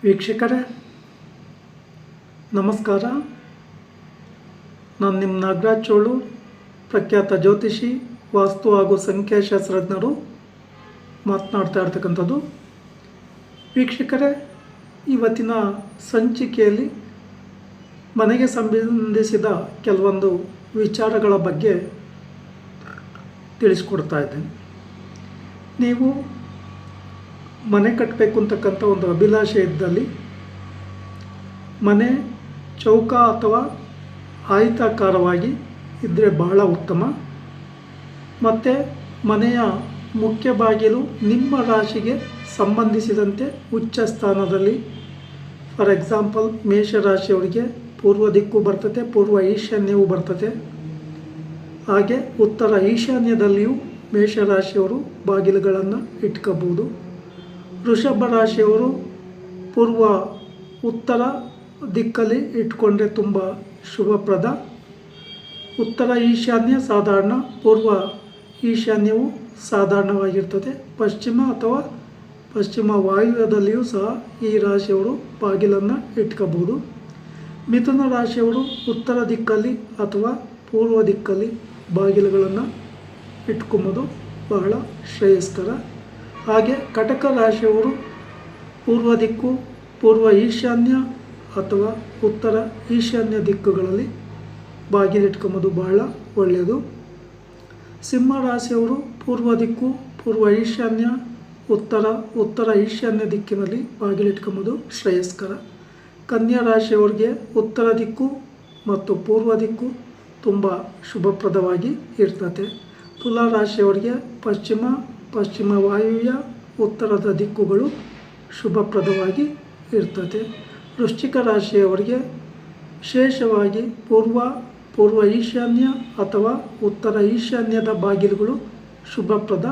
ವೀಕ್ಷಕರೇ ನಮಸ್ಕಾರ. ನಾನು ನಿಮ್ಮ ನಾಗರಾಜ್ ಚೋಳು, ಪ್ರಖ್ಯಾತ ಜ್ಯೋತಿಷಿ, ವಾಸ್ತು ಹಾಗೂ ಸಂಖ್ಯಾಶಾಸ್ತ್ರಜ್ಞರು ಮಾತನಾಡ್ತಾ ಇರ್ತಕ್ಕಂಥದ್ದು. ವೀಕ್ಷಕರೇ, ಇವತ್ತಿನ ಸಂಚಿಕೆಯಲ್ಲಿ ಮನೆಗೆ ಸಂಬಂಧಿಸಿದ ಕೆಲವೊಂದು ವಿಚಾರಗಳ ಬಗ್ಗೆ ತಿಳಿಸ್ಕೊಡ್ತಾ ಇದ್ದೇನೆ. ನೀವು ಮನೆ ಕಟ್ಟಬೇಕು ಅಂತಕ್ಕಂಥ ಒಂದು ಅಭಿಲಾಷೆ ಇದ್ದಲ್ಲಿ ಮನೆ ಚೌಕ ಅಥವಾ ಆಯತಾಕಾರವಾಗಿ ಇದ್ದರೆ ಬಹಳ ಉತ್ತಮ. ಮತ್ತು ಮನೆಯ ಮುಖ್ಯ ಬಾಗಿಲು ನಿಮ್ಮ ರಾಶಿಗೆ ಸಂಬಂಧಿಸಿದಂತೆ ಉಚ್ಚ ಸ್ಥಾನದಲ್ಲಿ, ಫಾರ್ ಎಕ್ಸಾಂಪಲ್ ಮೇಷರಾಶಿಯವರಿಗೆ ಪೂರ್ವ ದಿಕ್ಕು ಬರ್ತದೆ, ಪೂರ್ವ ಈಶಾನ್ಯವೂ ಬರ್ತದೆ. ಹಾಗೆ ಉತ್ತರ ಈಶಾನ್ಯದಲ್ಲಿಯೂ ಮೇಷರಾಶಿಯವರು ಬಾಗಿಲುಗಳನ್ನು ಇಟ್ಕೋಬೋದು. ವೃಷಭ ರಾಶಿಯವರು ಪೂರ್ವ ಉತ್ತರ ದಿಕ್ಕಲ್ಲಿ ಇಟ್ಕೊಂಡ್ರೆ ತುಂಬ ಶುಭಪ್ರದ. ಉತ್ತರ ಈಶಾನ್ಯ ಸಾಧಾರಣ, ಪೂರ್ವ ಈಶಾನ್ಯವು ಸಾಧಾರಣವಾಗಿರ್ತದೆ. ಪಶ್ಚಿಮ ಅಥವಾ ಪಶ್ಚಿಮ ವಾಯುವ್ಯದಲ್ಲಿಯೂ ಸಹ ಈ ರಾಶಿಯವರು ಬಾಗಿಲನ್ನು ಇಟ್ಕೋಬೋದು. ಮಿಥುನ ರಾಶಿಯವರು ಉತ್ತರ ದಿಕ್ಕಲ್ಲಿ ಅಥವಾ ಪೂರ್ವ ದಿಕ್ಕಲ್ಲಿ ಬಾಗಿಲುಗಳನ್ನು ಇಟ್ಕೊಂಬೋದು, ಬಹಳ ಶ್ರೇಯಸ್ಕರ. ಹಾಗೆ ಕಟಕ ರಾಶಿಯವರು ಪೂರ್ವ ದಿಕ್ಕು, ಪೂರ್ವ ಈಶಾನ್ಯ ಅಥವಾ ಉತ್ತರ ಈಶಾನ್ಯ ದಿಕ್ಕುಗಳಲ್ಲಿ ಬಾಗಿಲಿಟ್ಕೊಂಬೋದು, ಬಹಳ ಒಳ್ಳೆಯದು. ಸಿಂಹ ರಾಶಿಯವರು ಪೂರ್ವ ದಿಕ್ಕು, ಪೂರ್ವ ಈಶಾನ್ಯ, ಉತ್ತರ ಈಶಾನ್ಯ ದಿಕ್ಕಿನಲ್ಲಿ ಬಾಗಿಲಿಟ್ಕೊಂಬೋದು, ಶ್ರೇಯಸ್ಕರ. ಕನ್ಯಾ ರಾಶಿಯವರಿಗೆ ಉತ್ತರ ದಿಕ್ಕು ಮತ್ತು ಪೂರ್ವ ದಿಕ್ಕು ತುಂಬ ಶುಭಪ್ರದವಾಗಿ ಇರ್ತದೆ. ತುಲಾ ರಾಶಿಯವರಿಗೆ ಪಶ್ಚಿಮ ವಾಯುವ್ಯ, ಉತ್ತರದ ದಿಕ್ಕುಗಳು ಶುಭಪ್ರದವಾಗಿ ಇರ್ತದೆ. ವೃಶ್ಚಿಕ ರಾಶಿಯವರಿಗೆ ವಿಶೇಷವಾಗಿ ಪೂರ್ವ ಈಶಾನ್ಯ ಅಥವಾ ಉತ್ತರ ಈಶಾನ್ಯದ ಬಾಗಿಲುಗಳು ಶುಭಪ್ರದ.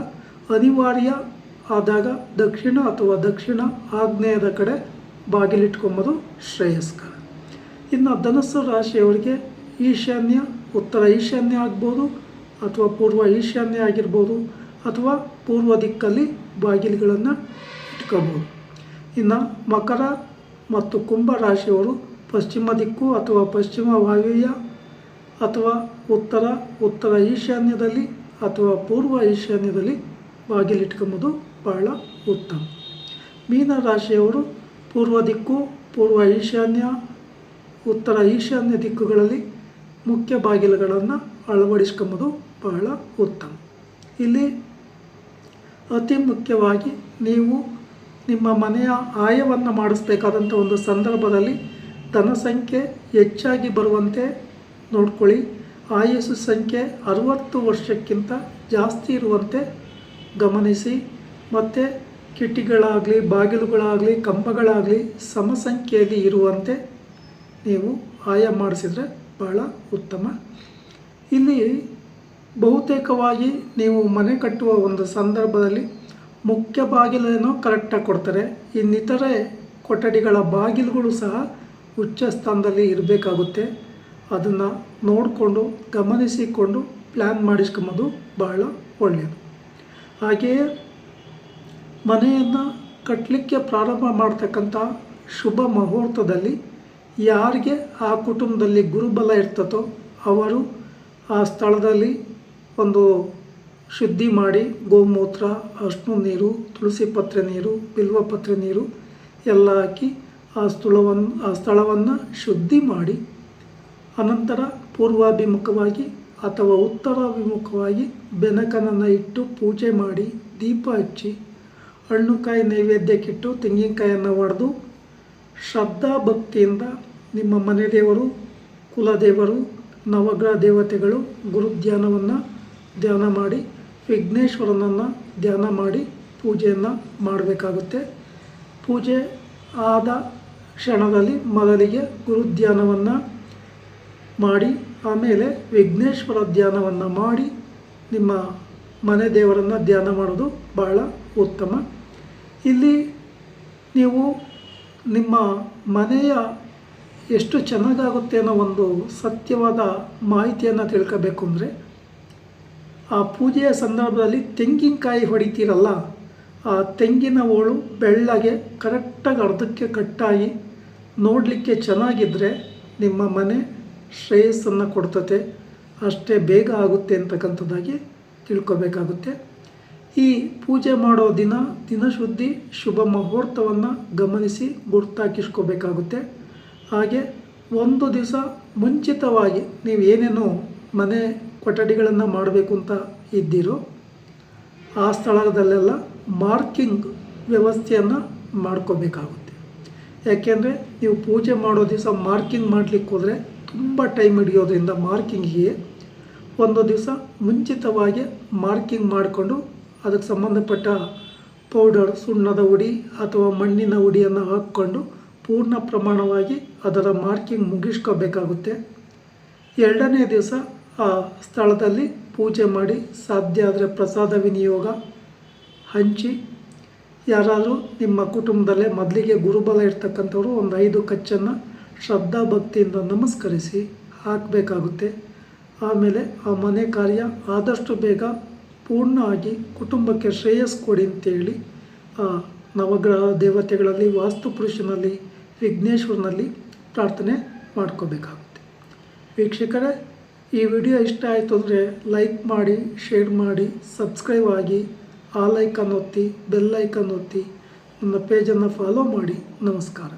ಅನಿವಾರ್ಯ ಆದಾಗ ದಕ್ಷಿಣ ಅಥವಾ ದಕ್ಷಿಣ ಆಗ್ನೇಯದ ಕಡೆ ಬಾಗಿಲಿಟ್ಕೊಂಬೋದು, ಶ್ರೇಯಸ್ಕರ. ಇನ್ನು ಧನುಸ್ಸು ರಾಶಿಯವರಿಗೆ ಈಶಾನ್ಯ, ಉತ್ತರ ಈಶಾನ್ಯ ಆಗ್ಬೋದು ಅಥವಾ ಪೂರ್ವ ಈಶಾನ್ಯ ಆಗಿರ್ಬೋದು, ಅಥವಾ ಪೂರ್ವ ದಿಕ್ಕಲ್ಲಿ ಬಾಗಿಲುಗಳನ್ನು ಇಟ್ಕೋಬೋದು. ಇನ್ನು ಮಕರ ಮತ್ತು ಕುಂಭ ರಾಶಿಯವರು ಪಶ್ಚಿಮ ದಿಕ್ಕು ಅಥವಾ ಪಶ್ಚಿಮ ವಾಯುವ್ಯ ಅಥವಾ ಉತ್ತರ ಈಶಾನ್ಯದಲ್ಲಿ ಅಥವಾ ಪೂರ್ವ ಈಶಾನ್ಯದಲ್ಲಿ ಬಾಗಿಲಿಟ್ಕೊಂಬೋದು, ಬಹಳ ಉತ್ತಮ. ಮೀನ ರಾಶಿಯವರು ಪೂರ್ವ ದಿಕ್ಕು, ಪೂರ್ವ ಈಶಾನ್ಯ, ಉತ್ತರ ಈಶಾನ್ಯ ದಿಕ್ಕುಗಳಲ್ಲಿ ಮುಖ್ಯ ಬಾಗಿಲುಗಳನ್ನು ಅಳವಡಿಸ್ಕೊಂಬೋದು, ಬಹಳ ಉತ್ತಮ. ಇಲ್ಲಿ ಅತಿ ಮುಖ್ಯವಾಗಿ ನೀವು ನಿಮ್ಮ ಮನೆಯ ಆಯವನ್ನು ಮಾಡಿಸ್ಬೇಕಾದಂಥ ಒಂದು ಸಂದರ್ಭದಲ್ಲಿ ಧನಸಂಖ್ಯೆ ಹೆಚ್ಚಾಗಿ ಬರುವಂತೆ ನೋಡ್ಕೊಳ್ಳಿ. ಆಯಸ್ಸು ಸಂಖ್ಯೆ 60 ವರ್ಷಕ್ಕಿಂತ ಜಾಸ್ತಿ ಇರುವಂತೆ ಗಮನಿಸಿ. ಮತ್ತು ಕಿಟಿಗಳಾಗಲಿ, ಬಾಗಿಲುಗಳಾಗಲಿ, ಕಂಬಗಳಾಗಲಿ ಸಮಸಂಖ್ಯೆಯಲ್ಲಿ ಇರುವಂತೆ ನೀವು ಆಯ ಮಾಡಿಸಿದರೆ ಬಹಳ ಉತ್ತಮ. ಇಲ್ಲಿ ಬಹುತೇಕವಾಗಿ ನೀವು ಮನೆ ಕಟ್ಟುವ ಒಂದು ಸಂದರ್ಭದಲ್ಲಿ ಮುಖ್ಯ ಬಾಗಿಲನ್ನು ಕರೆಕ್ಟಾಗಿ ಕೊಡ್ತಾರೆ. ಇನ್ನಿತರೆ ಕೊಠಡಿಗಳ ಬಾಗಿಲುಗಳು ಸಹ ಉಚ್ಚ ಸ್ಥಾನದಲ್ಲಿ ಇರಬೇಕಾಗುತ್ತೆ. ಅದನ್ನು ನೋಡಿಕೊಂಡು ಗಮನಿಸಿಕೊಂಡು ಪ್ಲ್ಯಾನ್ ಮಾಡಿಸ್ಕೊಂಬೋದು, ಬಹಳ ಒಳ್ಳೆಯದು. ಹಾಗೆಯೇ ಮನೆಯನ್ನು ಕಟ್ಟಲಿಕ್ಕೆ ಪ್ರಾರಂಭ ಮಾಡ್ತಕ್ಕಂಥ ಶುಭ ಮುಹೂರ್ತದಲ್ಲಿ ಯಾರಿಗೆ ಆ ಕುಟುಂಬದಲ್ಲಿ ಗುರುಬಲ ಇರ್ತದೋ ಅವರು ಆ ಸ್ಥಳದಲ್ಲಿ ಒಂದು ಶುದ್ಧಿ ಮಾಡಿ ಗೋಮೂತ್ರ, ಅರ್ಶಿನ ನೀರು, ತುಳಸಿ ಪತ್ರೆ ನೀರು, ಬಿಲ್ವಪತ್ರೆ ನೀರು ಎಲ್ಲ ಹಾಕಿ ಆ ಸ್ಥಳವನ್ನು ಶುದ್ಧಿ ಮಾಡಿ, ಅನಂತರ ಪೂರ್ವಾಭಿಮುಖವಾಗಿ ಅಥವಾ ಉತ್ತರಾಭಿಮುಖವಾಗಿ ಬೆನಕನನ್ನು ಇಟ್ಟು ಪೂಜೆ ಮಾಡಿ, ದೀಪ ಹಚ್ಚಿ, ಹಣ್ಣುಕಾಯಿ ನೈವೇದ್ಯಕ್ಕಿಟ್ಟು, ತೆಂಗಿನಕಾಯನ್ನು ಒಡೆದು ಶ್ರದ್ಧಾ ಭಕ್ತಿಯಿಂದ ನಿಮ್ಮ ಮನೆ ದೇವರು, ಕುಲದೇವರು, ನವಗ್ರಹ ದೇವತೆಗಳು, ಗುರುಧ್ಯಾನವನ್ನು ಧ್ಯಾನ ಮಾಡಿ, ವಿಘ್ನೇಶ್ವರನನ್ನು ಧ್ಯಾನ ಮಾಡಿ ಪೂಜೆಯನ್ನು ಮಾಡಬೇಕಾಗುತ್ತೆ. ಪೂಜೆ ಆದ ಕ್ಷಣದಲ್ಲಿ ಮೊದಲಿಗೆ ಗುರುಧ್ಯಾನವನ್ನು ಮಾಡಿ, ಆಮೇಲೆ ವಿಘ್ನೇಶ್ವರ ಧ್ಯಾನವನ್ನು ಮಾಡಿ ನಿಮ್ಮ ಮನೆ ದೇವರನ್ನು ಧ್ಯಾನ ಮಾಡೋದು ಬಹಳ ಉತ್ತಮ. ಇಲ್ಲಿ ನೀವು ನಿಮ್ಮ ಮನೆಯ ಎಷ್ಟು ಚೆನ್ನಾಗಾಗುತ್ತೆ ಅನ್ನೋ ಒಂದು ಸತ್ಯವಾದ ಮಾಹಿತಿಯನ್ನು ತಿಳ್ಕೋಬೇಕು ಅಂದರೆ, ಆ ಪೂಜೆಯ ಸಂದರ್ಭದಲ್ಲಿ ತೆಂಗಿನಕಾಯಿ ಹೊಡಿತೀರಲ್ಲ, ಆ ತೆಂಗಿನ ಹೋಳು ಬೆಳ್ಳಗೆ ಕರೆಕ್ಟಾಗಿ ಅರ್ಧಕ್ಕೆ ಕಟ್ಟಾಗಿ ನೋಡಲಿಕ್ಕೆ ಚೆನ್ನಾಗಿದ್ದರೆ ನಿಮ್ಮ ಮನೆ ಶ್ರೇಯಸ್ಸನ್ನು ಕೊಡ್ತತೆ, ಅಷ್ಟೇ ಬೇಗ ಆಗುತ್ತೆ ಅಂತಕ್ಕಂಥದ್ದಾಗಿ ತಿಳ್ಕೊಬೇಕಾಗುತ್ತೆ. ಈ ಪೂಜೆ ಮಾಡೋ ದಿನಶುದ್ಧಿ ಶುಭ ಮುಹೂರ್ತವನ್ನು ಗಮನಿಸಿ ಗುರ್ತಾಕಿಸ್ಕೋಬೇಕಾಗುತ್ತೆ. ಹಾಗೆ ಒಂದು ದಿವಸ ಮುಂಚಿತವಾಗಿ ನೀವು ಏನೇನು ಮನೆ ಕೊಠಡಿಗಳನ್ನು ಮಾಡಬೇಕು ಅಂತ ಇದ್ದೀರೋ ಆ ಸ್ಥಳದಲ್ಲೆಲ್ಲ ಮಾರ್ಕಿಂಗ್ ವ್ಯವಸ್ಥೆಯನ್ನು ಮಾಡ್ಕೋಬೇಕಾಗುತ್ತೆ. ಯಾಕೆಂದರೆ ನೀವು ಪೂಜೆ ಮಾಡೋ ದಿವಸ ಮಾರ್ಕಿಂಗ್ ಮಾಡಲಿಕ್ಕೆ ಹೋದರೆ ತುಂಬ ಟೈಮ್ ಹಿಡಿಯೋದ್ರಿಂದ ಮಾರ್ಕಿಂಗಿಗೆ ಒಂದು ದಿವಸ ಮುಂಚಿತವಾಗಿ ಮಾರ್ಕಿಂಗ್ ಮಾಡಿಕೊಂಡು ಅದಕ್ಕೆ ಸಂಬಂಧಪಟ್ಟ ಪೌಡರ್, ಸುಣ್ಣದ ಹುಡಿ ಅಥವಾ ಮಣ್ಣಿನ ಹುಡಿಯನ್ನು ಹಾಕ್ಕೊಂಡು ಪೂರ್ಣ ಪ್ರಮಾಣವಾಗಿ ಅದರ ಮಾರ್ಕಿಂಗ್ ಮುಗಿಸ್ಕೋಬೇಕಾಗುತ್ತೆ. ಎರಡನೇ ದಿವಸ ಆ ಸ್ಥಳದಲ್ಲಿ ಪೂಜೆ ಮಾಡಿ ಸಾಧ್ಯ ಆದರೆ ಪ್ರಸಾದ ವಿನಿಯೋಗ ಹಂಚಿ, ಯಾರಾದರೂ ನಿಮ್ಮ ಕುಟುಂಬದಲ್ಲೇ ಮೊದಲಿಗೆ ಗುರುಬಲ ಇರ್ತಕ್ಕಂಥವ್ರು ಒಂದು 5 ಕಚ್ಚನ್ನು ಶ್ರದ್ಧಾ ಭಕ್ತಿಯಿಂದ ನಮಸ್ಕರಿಸಿ ಹಾಕಬೇಕಾಗುತ್ತೆ. ಆಮೇಲೆ ಆ ಮನೆ ಕಾರ್ಯ ಆದಷ್ಟು ಬೇಗ ಪೂರ್ಣ ಆಗಿ ಕುಟುಂಬಕ್ಕೆ ಶ್ರೇಯಸ್ ಕೊಡಿ ಅಂತೇಳಿ ನವಗ್ರಹ ದೇವತೆಗಳಲ್ಲಿ, ವಾಸ್ತುಪುರುಷನಲ್ಲಿ, ವಿಘ್ನೇಶ್ವರನಲ್ಲಿ ಪ್ರಾರ್ಥನೆ ಮಾಡ್ಕೋಬೇಕಾಗುತ್ತೆ. ವೀಕ್ಷಕರೇ, ಈ ವಿಡಿಯೋ ಇಷ್ಟ ಆಯಿತು ಅಂದರೆ ಲೈಕ್ ಮಾಡಿ, ಶೇರ್ ಮಾಡಿ, ಸಬ್ಸ್ಕ್ರೈಬ್ ಆಗಿ, ಆಲ್ ಐಕನ್ ಒತ್ತಿ, ಬೆಲ್ ಐಕನ್ ಒತ್ತಿ, ನನ್ನ ಪೇಜನ್ನು ಫಾಲೋ ಮಾಡಿ. ನಮಸ್ಕಾರ.